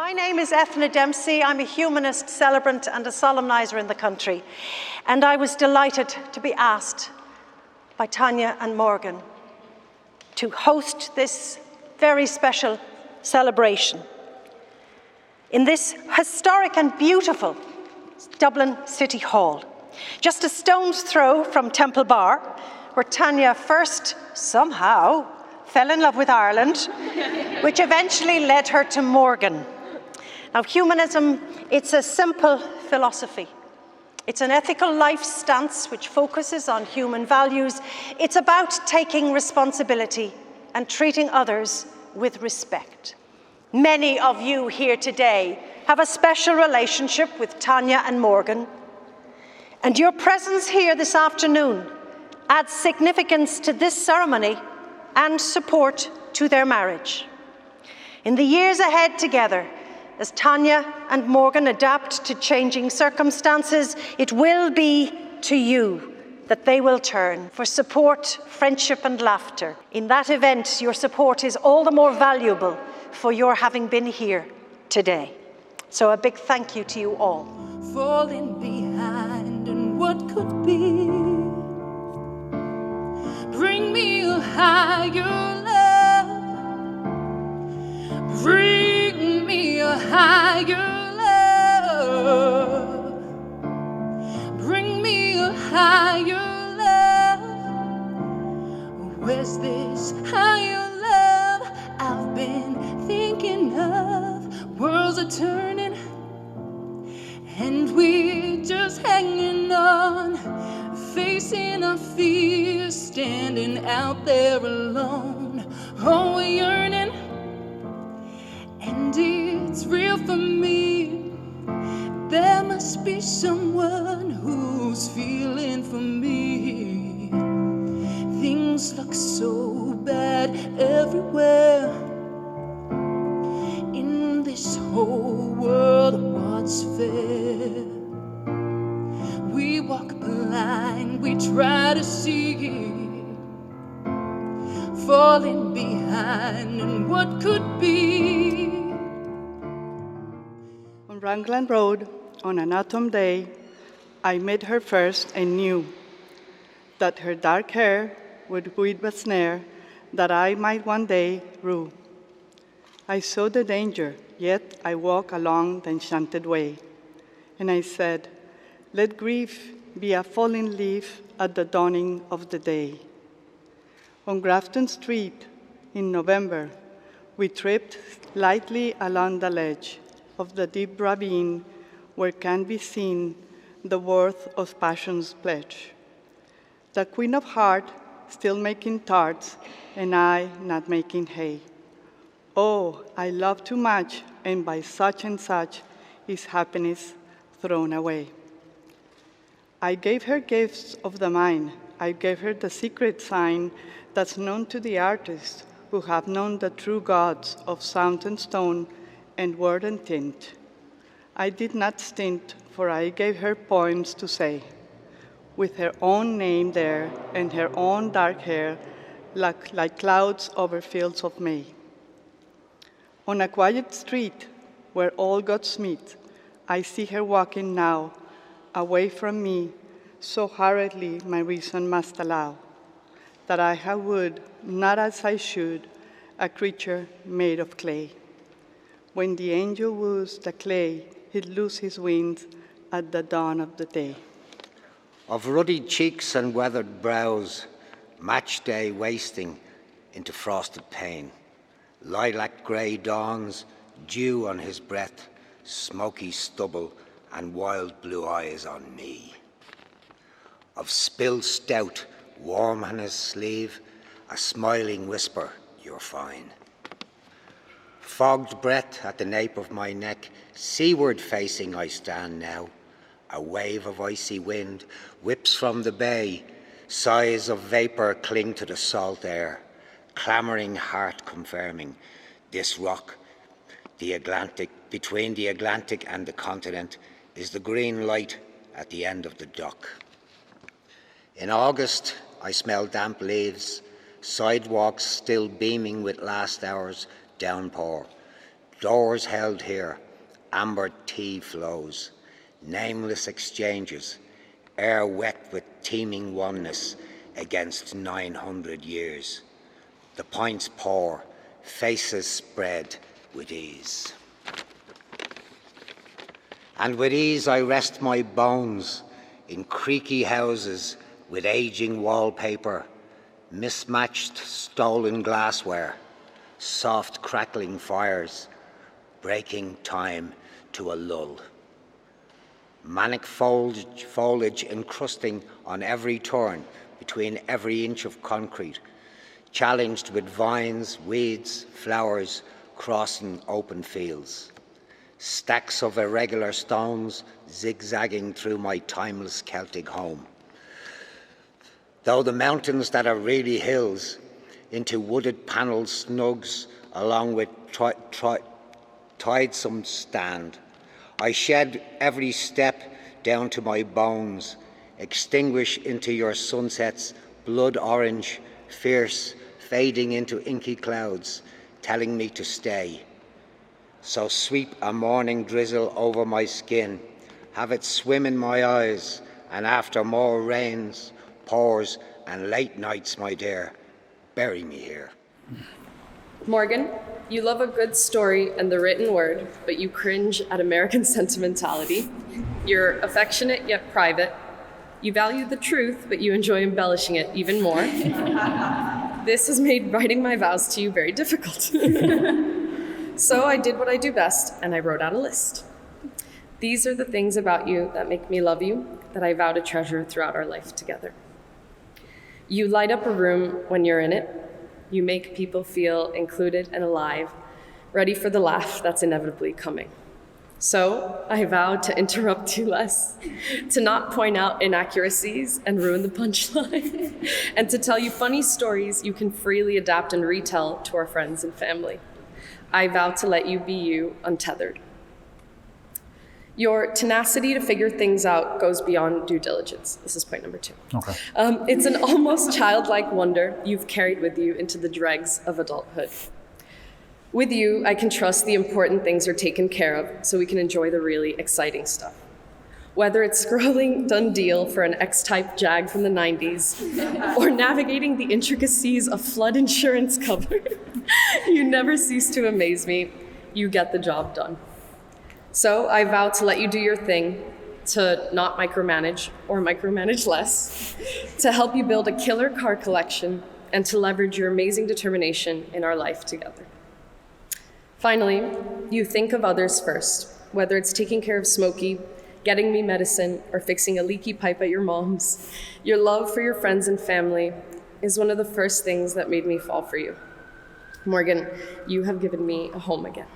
My name is Ethna Dempsey. I'm a humanist, celebrant and a solemnizer in the country. And I was delighted to be asked by Tanya and Morgan to host this very special celebration in this historic and beautiful Dublin City Hall, just a stone's throw from Temple Bar, where Tanya first somehow fell in love with Ireland, which eventually led her to Morgan. Now, humanism, it's a simple philosophy. It's an ethical life stance which focuses on human values. It's about taking responsibility and treating others with respect. Many of you here today have a special relationship with Tanya and Morgan, and your presence here this afternoon adds significance to this ceremony and support to their marriage. In the years ahead together, as Tanya and Morgan adapt to changing circumstances, it will be to you that they will turn for support, friendship and laughter. In that event, your support is all the more valuable for your having been here today. So a big thank you to you all. Falling behind in what could be. Bring me a higher love. Bring me a higher love. Bring me a higher love. Where's this higher love I've been thinking of? Worlds are turning and we're just hanging on, facing our fears, standing out there alone. Oh, we're yearning, and it's real for me. There must be someone who's feeling for me. Things look so bad everywhere. In this whole world, what's fair? We walk blind, we try to see, falling behind in what could be. On Raglan Road, on an autumn day, I met her first and knew that her dark hair would weave a snare that I might one day rue. I saw the danger, yet I walk along the enchanted way. And I said, let grief be a falling leaf at the dawning of the day. On Grafton Street in November, we tripped lightly along the ledge of the deep ravine where can be seen the worth of passion's pledge. The Queen of Heart still making tarts, and I not making hay. Oh, I love too much, and by such and such is happiness thrown away. I gave her gifts of the mind. I gave her the secret sign that's known to the artists who have known the true gods of sound and stone and word and tint. I did not stint, for I gave her poems to say, with her own name there and her own dark hair, like clouds over fields of May. On a quiet street where all gods meet, I see her walking now, away from me, so hurriedly my reason must allow, that I have would, not as I should, a creature made of clay. When the angel woos the clay, he'd lose his wings at the dawn of the day. Of ruddy cheeks and weathered brows, match day wasting into frosted pain, lilac grey dawns, dew on his breath, smoky stubble and wild blue eyes on me. Of spilled stout, warm on his sleeve, a smiling whisper, you're fine. Fogged breath at the nape of my neck, seaward facing I stand now. A wave of icy wind whips from the bay, sighs of vapour cling to the salt air, clamouring heart confirming this rock, the Atlantic, between the Atlantic and the continent, is the green light at the end of the dock. In August, I smell damp leaves, sidewalks still beaming with last hour's downpour, Doors held here, amber tea flows, nameless exchanges, air wet with teeming oneness against 900 years. The pints pour, faces spread with ease. And with ease I rest my bones in creaky houses with aging wallpaper, mismatched stolen glassware, soft crackling fires, breaking time to a lull. Manic foliage encrusting on every turn between every inch of concrete, challenged with vines, weeds, flowers crossing open fields. Stacks of irregular stones zigzagging through my timeless Celtic home. Though the mountains that are really hills, into wooded panelled snugs along with tidesome stand, I shed every step down to my bones, extinguish into your sunsets, blood orange, fierce, fading into inky clouds, telling me to stay. So sweep a morning drizzle over my skin, have it swim in my eyes, and after more rains, pours, and late nights, my dear, bury me here. Morgan, you love a good story and the written word, but you cringe at American sentimentality. You're affectionate yet private. You value the truth, but you enjoy embellishing it even more. This has made writing my vows to you very difficult. So I did what I do best, and I wrote out a list. These are the things about you that make me love you, that I vow to treasure throughout our life together. You light up a room when you're in it. You make people feel included and alive, ready for the laugh that's inevitably coming. So I vow to interrupt you less, to not point out inaccuracies and ruin the punchline, and to tell you funny stories you can freely adapt and retell to our friends and family. I vow to let you be you, untethered. Your tenacity to figure things out goes beyond due diligence. This is point number 2. Okay. It's an almost childlike wonder you've carried with you into the dregs of adulthood. With you, I can trust the important things are taken care of so we can enjoy the really exciting stuff. Whether it's scrolling Done Deal for an X-type Jag from the 90s or navigating the intricacies of flood insurance cover, you never cease to amaze me. You get the job done. So I vow to let you do your thing, to not micromanage or micromanage less, to help you build a killer car collection, and to leverage your amazing determination in our life together. Finally, you think of others first, whether it's taking care of Smokey, getting me medicine, or fixing a leaky pipe at your mom's. Your love for your friends and family is one of the first things that made me fall for you. Morgan, you have given me a home again.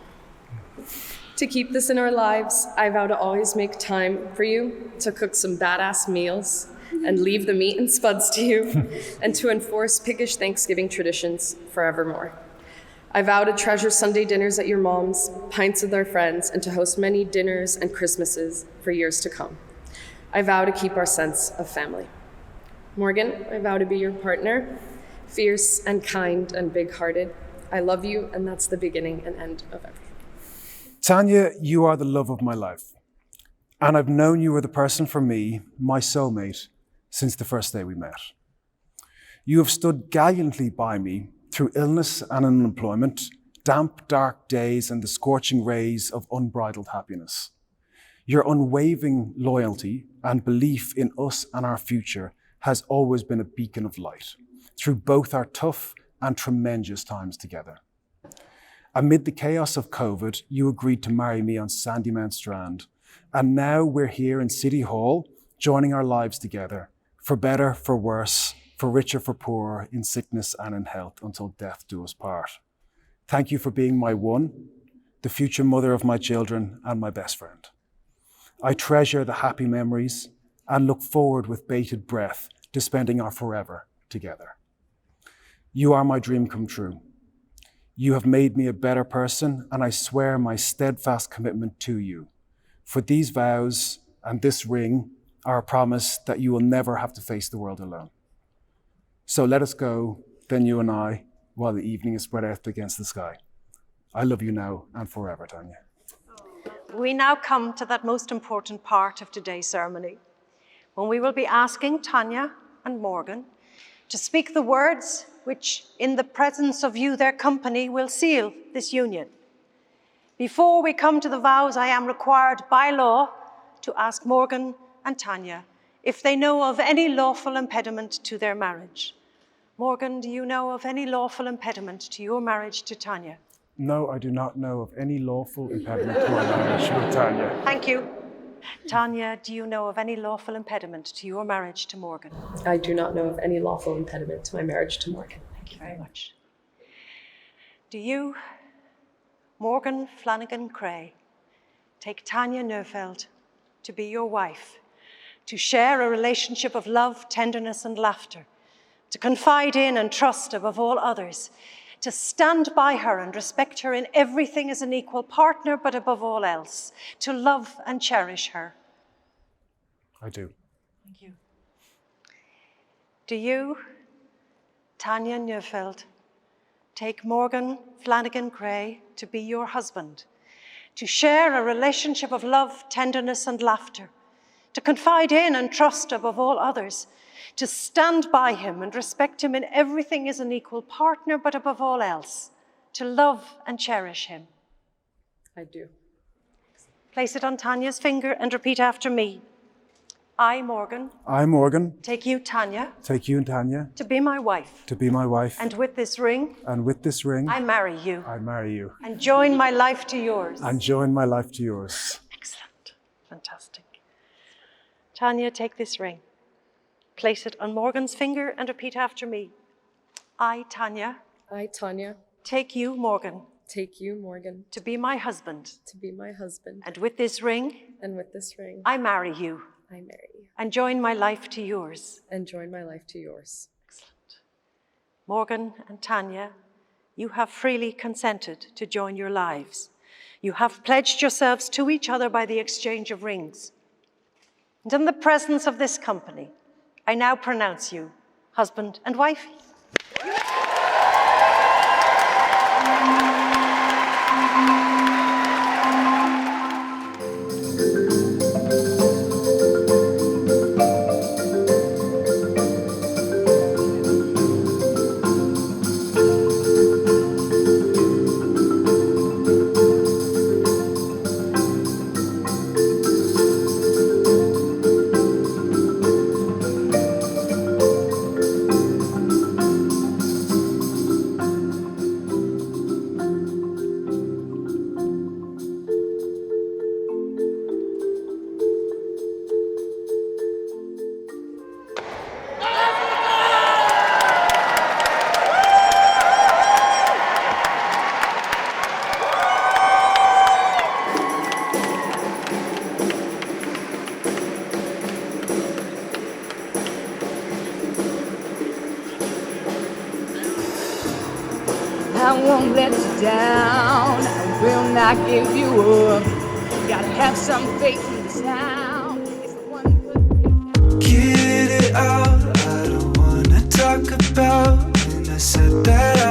To keep this in our lives, I vow to always make time for you, to cook some badass meals and leave the meat and spuds to you, and to enforce piggish Thanksgiving traditions forevermore. I vow to treasure Sunday dinners at your mom's, pints with our friends, and to host many dinners and Christmases for years to come. I vow to keep our sense of family. Morgan, I vow to be your partner, fierce and kind and big-hearted. I love you, and that's the beginning and end of everything. Tanya, you are the love of my life. And I've known you were the person for me, my soulmate, since the first day we met. You have stood gallantly by me through illness and unemployment, damp, dark days, and the scorching rays of unbridled happiness. Your unwavering loyalty and belief in us and our future has always been a beacon of light through both our tough and tremendous times together. Amid the chaos of COVID, you agreed to marry me on Sandymount Strand, and now we're here in City Hall, joining our lives together, for better, for worse, for richer, for poorer, in sickness and in health, until death do us part. Thank you for being my one, the future mother of my children, and my best friend. I treasure the happy memories and look forward with bated breath to spending our forever together. You are my dream come true. You have made me a better person, and I swear my steadfast commitment to you. For these vows and this ring are a promise that you will never have to face the world alone. So let us go, then you and I, while the evening is spread out against the sky. I love you now and forever, Tanya. We now come to that most important part of today's ceremony, when we will be asking Tanya and Morgan to speak the words which, in the presence of you, their company, will seal this union. Before we come to the vows, I am required by law to ask Morgan and Tanya if they know of any lawful impediment to their marriage. Morgan, do you know of any lawful impediment to your marriage to Tanya? No, I do not know of any lawful impediment to my marriage with Tanya. Thank you. Tanya, do you know of any lawful impediment to your marriage to Morgan? I do not know of any lawful impediment to my marriage to Morgan. Thank you very much. Do you, Morgan Flanagan Cray, take Tanya Neufeld to be your wife, to share a relationship of love, tenderness, and laughter, to confide in and trust above all others, to stand by her and respect her in everything as an equal partner, but above all else, to love and cherish her? I do. Thank you. Do you, Tanya Neufeld, take Morgan Flanagan Cray to be your husband, to share a relationship of love, tenderness, and laughter, to confide in and trust above all others, to stand by him and respect him in everything as an equal partner, but above all else, to love and cherish him? I do. Place it on Tanya's finger and repeat after me. I, Morgan, I, Morgan, take you, Tanya, take you and Tanya to be my wife. to be my wife, And with this ring, and with this ring, I marry you I marry you and join my life to yours. and join my life to yours. Excellent. Fantastic. Tanya, take this ring. Place it on Morgan's finger and repeat after me. I, Tanya, I, Tanya, take you, Morgan, take you, Morgan, to be my husband. to be my husband. And with this ring, And with this ring, I marry you I marry you and join my life to yours. and join my life to yours. Excellent. Morgan and Tanya, you have freely consented to join your lives. You have pledged yourselves to each other by the exchange of rings. And in the presence of this company, I now pronounce you husband and wife. I won't let you down. I will not give you up. Gotta have some faith in the sound. It's the one good. Get it out. I don't wanna talk about when I said that